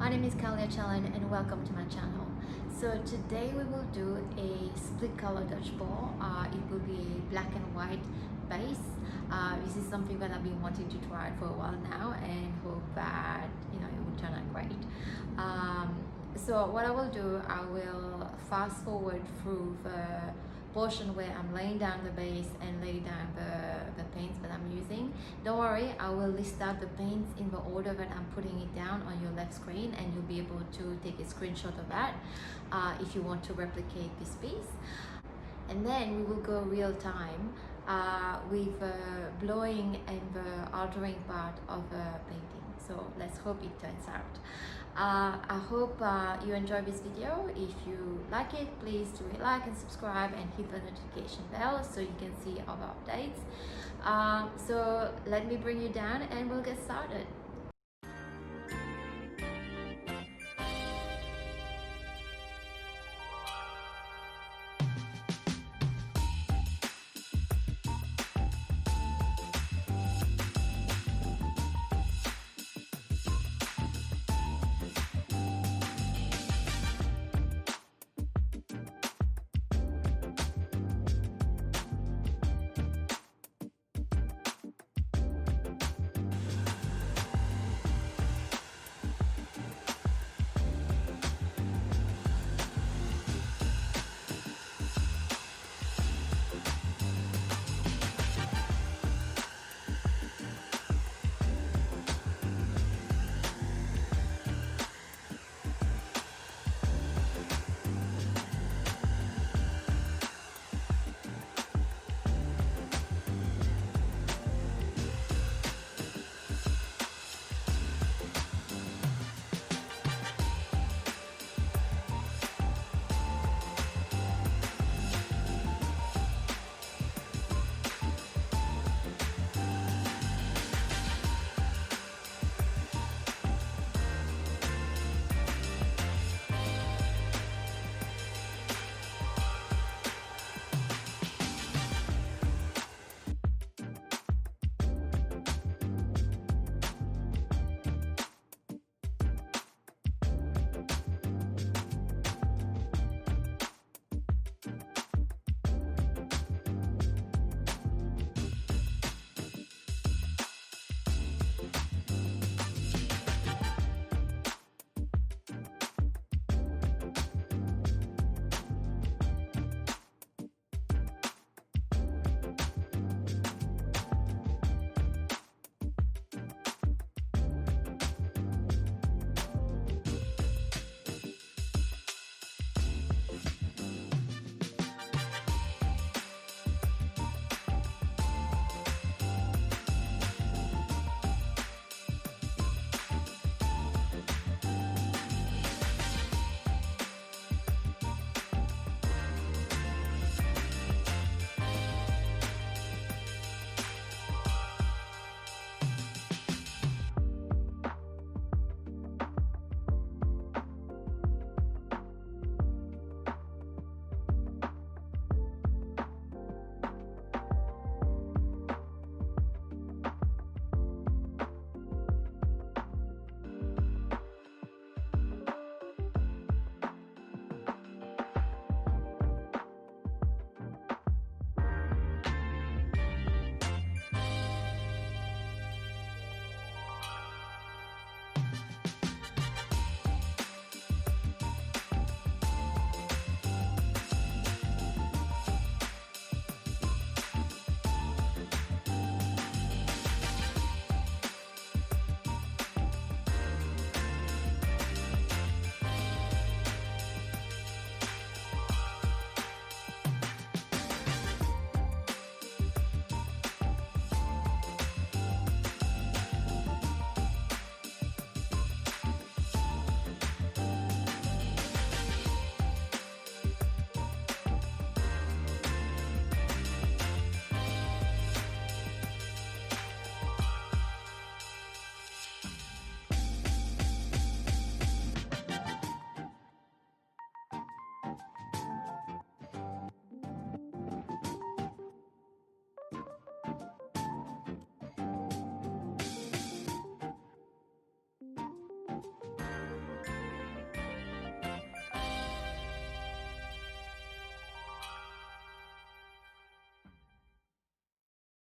My name is Kalia Challen and welcome to my channel. So today we will do a split color Dutch pour. It will be a black and white base. This is something that I've been wanting to try for a while now and hope that it will turn out great. So what I will do, I will fast forward through the portion where I'm laying down the base and laying down the paints that I'm using. Don't worry, I will list out the paints in the order that I'm putting it down on your left screen, and you'll be able to take a screenshot of that if you want to replicate this piece. And then we will go real time with blowing and the altering part of the painting. So let's hope it turns out. I hope you enjoy this video. If you like it, please do a like and subscribe and hit the notification bell so you can see our updates. So let me bring you down and we'll get started.